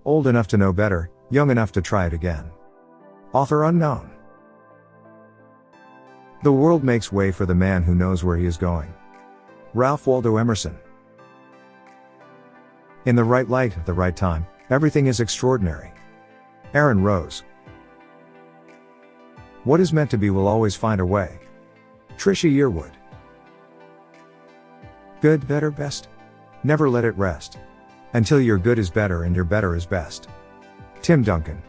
Old enough to know better, young enough to try it again. Author unknown. The world makes way for the man who knows where he is going. Ralph Waldo Emerson. In the right light at the right time, everything is extraordinary. Aaron Rose. What is meant to be will always find a way. Trisha Yearwood. Good, better, best. Never let it rest. Until your good is better and your better is best. Tim Duncan.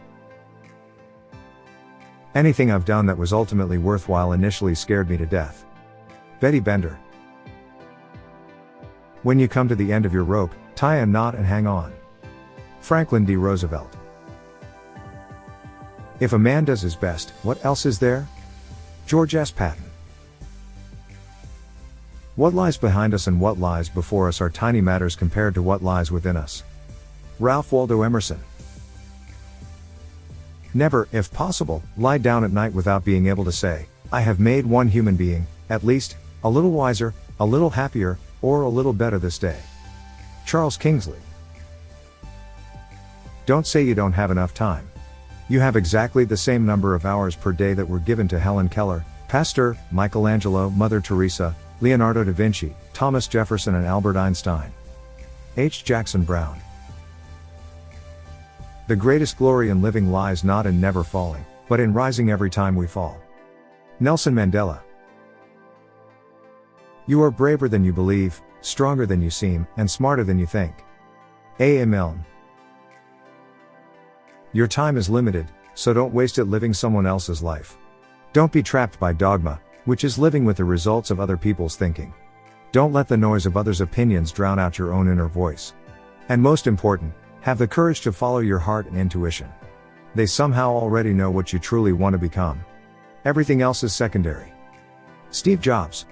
Anything I've done that was ultimately worthwhile initially scared me to death. Betty Bender. When you come to the end of your rope, tie a knot and hang on. Franklin D. Roosevelt. If a man does his best, what else is there? George S. Patton. What lies behind us and what lies before us are tiny matters compared to what lies within us. Ralph Waldo Emerson. Never, if possible, lie down at night without being able to say, I have made one human being, at least, a little wiser, a little happier, or a little better this day. Charles Kingsley. Don't say you don't have enough time. You have exactly the same number of hours per day that were given to Helen Keller, Pasteur, Michelangelo, Mother Teresa, Leonardo da Vinci, Thomas Jefferson and Albert Einstein. H. Jackson Brown. The greatest glory in living lies not in never falling, but in rising every time we fall. Nelson Mandela. You are braver than you believe, stronger than you seem, and smarter than you think. A. A. Milne. Your time is limited, so don't waste it living someone else's life. Don't be trapped by dogma, which is living with the results of other people's thinking. Don't let the noise of others' opinions drown out your own inner voice. And most important, have the courage to follow your heart and intuition. They somehow already know what you truly want to become. Everything else is secondary. Steve Jobs.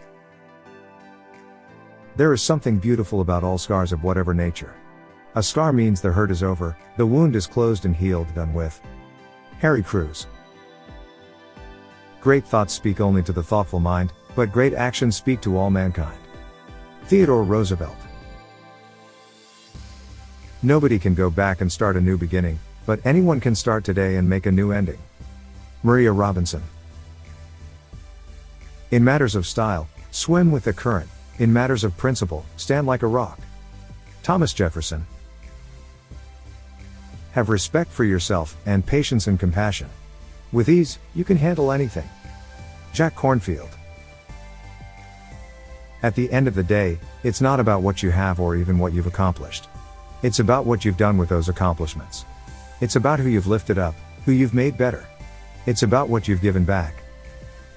There is something beautiful about all scars of whatever nature. A scar means the hurt is over, the wound is closed and healed, done with. Harry Crews. Great thoughts speak only to the thoughtful mind, but great actions speak to all mankind. Theodore Roosevelt. Nobody can go back and start a new beginning, but anyone can start today and make a new ending. Maria Robinson. In matters of style, swim with the current. In matters of principle, stand like a rock. Thomas Jefferson. Have respect for yourself, and patience and compassion. With ease, you can handle anything. Jack Kornfield. At the end of the day, it's not about what you have or even what you've accomplished. It's about what you've done with those accomplishments. It's about who you've lifted up, who you've made better. It's about what you've given back.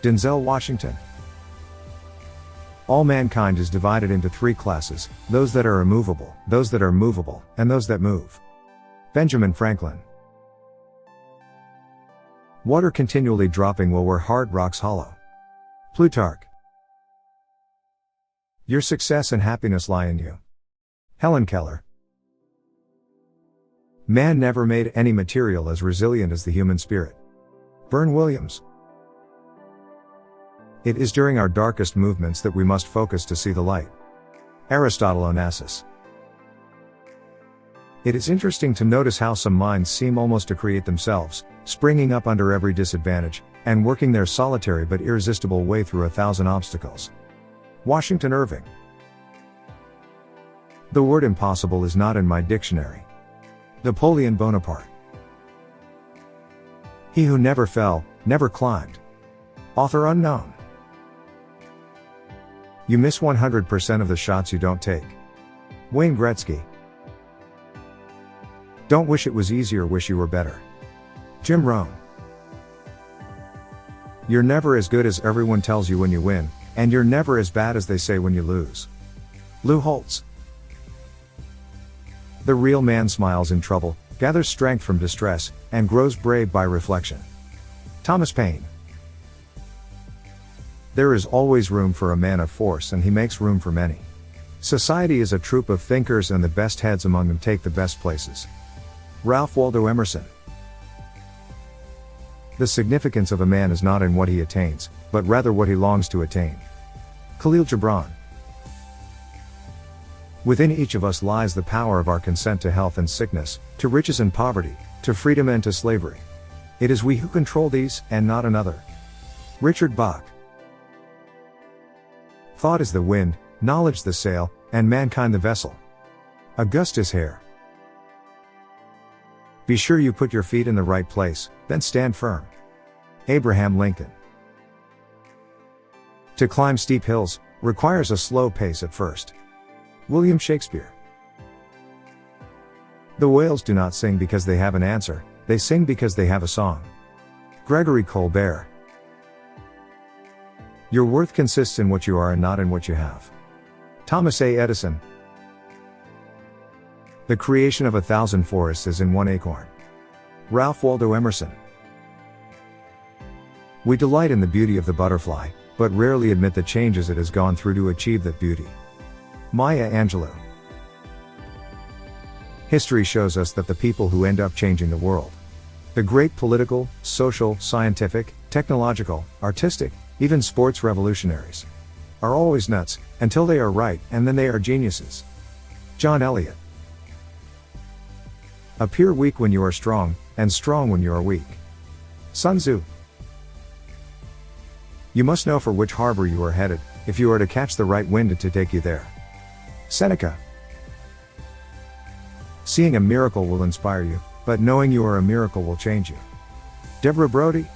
Denzel Washington. All mankind is divided into three classes, those that are immovable, those that are movable, and those that move. Benjamin Franklin. Water continually dropping will where hard rocks hollow. Plutarch. Your success and happiness lie in you. Helen Keller. Man never made any material as resilient as the human spirit. Vern Williams. It is during our darkest movements that we must focus to see the light. Aristotle Onassis. It is interesting to notice how some minds seem almost to create themselves, springing up under every disadvantage, and working their solitary but irresistible way through 1,000 obstacles. Washington Irving. The word impossible is not in my dictionary. Napoleon Bonaparte. He who never fell, never climbed. Author unknown. You miss 100% of the shots you don't take. Wayne Gretzky. Don't wish it was easier, wish you were better. Jim Rohn. You're never as good as everyone tells you when you win, and you're never as bad as they say when you lose. Lou Holtz. The real man smiles in trouble, gathers strength from distress, and grows brave by reflection. Thomas Paine. There is always room for a man of force, and he makes room for many. Society is a troop of thinkers, and the best heads among them take the best places. Ralph Waldo Emerson. The significance of a man is not in what he attains, but rather what he longs to attain. Khalil Gibran. Within each of us lies the power of our consent to health and sickness, to riches and poverty, to freedom and to slavery. It is we who control these, and not another. Richard Bach. Thought is the wind, knowledge the sail, and mankind the vessel. Augustus Hare. Be sure you put your feet in the right place, then stand firm. Abraham Lincoln. To climb steep hills requires a slow pace at first. William Shakespeare. The whales do not sing because they have an answer, they sing because they have a song. Gregory Colbert. Your worth consists in what you are and not in what you have. Thomas A. Edison. The creation of 1,000 forests is in one acorn. Ralph Waldo Emerson. We delight in the beauty of the butterfly, but rarely admit the changes it has gone through to achieve that beauty. Maya Angelou. History shows us that the people who end up changing the world, the great political, social, scientific, technological, artistic, even sports revolutionaries, are always nuts, until they are right, and then they are geniuses. John Eliot. Appear weak when you are strong, and strong when you are weak. Sun Tzu. You must know for which harbor you are headed, if you are to catch the right wind to take you there. Seneca. Seeing a miracle will inspire you, but knowing you are a miracle will change you. Deborah Brody.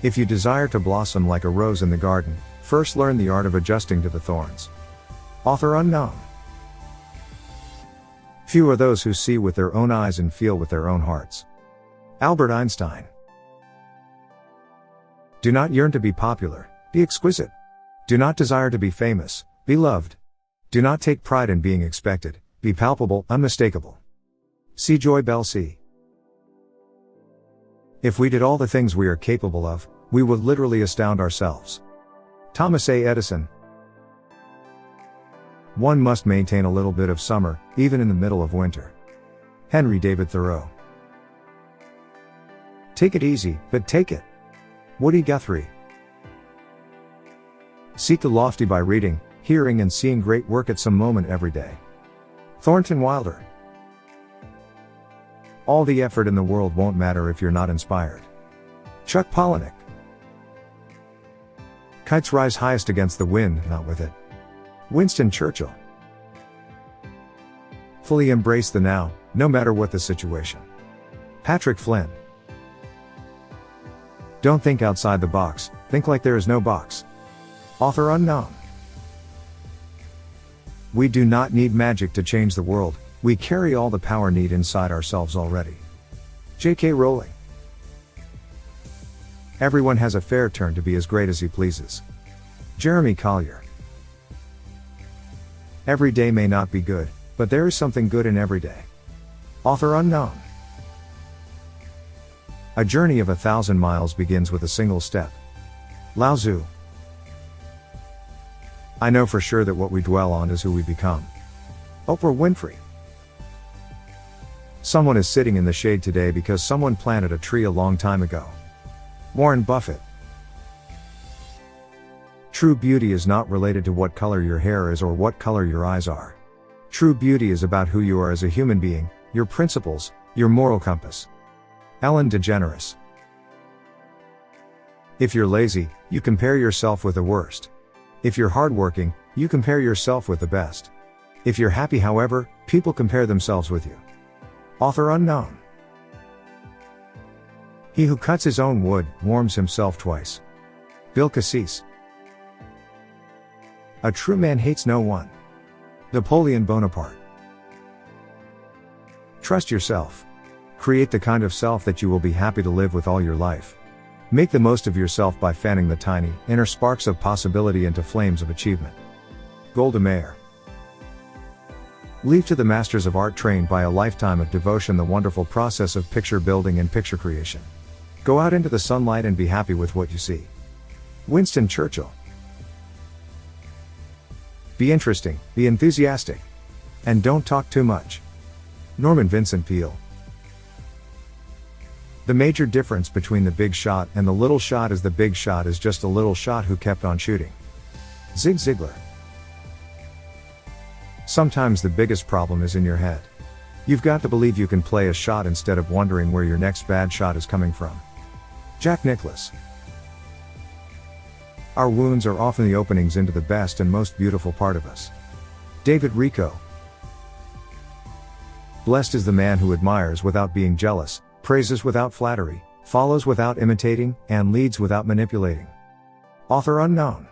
If you desire to blossom like a rose in the garden, first learn the art of adjusting to the thorns. Author unknown. Few are those who see with their own eyes and feel with their own hearts. Albert Einstein. Do not yearn to be popular, be exquisite. Do not desire to be famous, be loved. Do not take pride in being expected, be palpable, unmistakable. C. Joy Bell C. If we did all the things we are capable of, we would literally astound ourselves. Thomas A. Edison. One must maintain a little bit of summer, even in the middle of winter. Henry David Thoreau. Take it easy, but take it. Woody Guthrie. Seek the lofty by reading, hearing and seeing great work at some moment every day. Thornton Wilder. All the effort in the world won't matter if you're not inspired. Chuck Palahniuk. Kites rise highest against the wind, not with it. Winston Churchill. Fully embrace the now, no matter what the situation. Patrick Flynn. Don't think outside the box, think like there is no box. Author unknown. We do not need magic to change the world, we carry all the power need inside ourselves already. J.K. Rowling. Everyone has a fair turn to be as great as he pleases. Jeremy Collier. Every day may not be good, but there is something good in every day. Author unknown. A journey of 1,000 miles begins with a single step. Lao Tzu. I know for sure that what we dwell on is who we become. Oprah Winfrey. Someone is sitting in the shade today because someone planted a tree a long time ago. Warren Buffett. True beauty is not related to what color your hair is or what color your eyes are. True beauty is about who you are as a human being, your principles, your moral compass. Ellen DeGeneres. If you're lazy, you compare yourself with the worst. If you're hardworking, you compare yourself with the best. If you're happy, however, people compare themselves with you. Author unknown. He who cuts his own wood, warms himself twice. Bill Cassis. A true man hates no one. Napoleon Bonaparte. Trust yourself. Create the kind of self that you will be happy to live with all your life. Make the most of yourself by fanning the tiny, inner sparks of possibility into flames of achievement. Golda Meir. Leave to the masters of art trained by a lifetime of devotion the wonderful process of picture building and picture creation. Go out into the sunlight and be happy with what you see. Winston Churchill. Be interesting, be enthusiastic. And don't talk too much. Norman Vincent Peale. The major difference between the big shot and the little shot is the big shot is just a little shot who kept on shooting. Zig Ziglar. Sometimes the biggest problem is in your head. You've got to believe you can play a shot instead of wondering where your next bad shot is coming from. Jack Nicklaus. Our wounds are often the openings into the best and most beautiful part of us. David Rico. Blessed is the man who admires without being jealous, praises without flattery, follows without imitating, and leads without manipulating. Author unknown.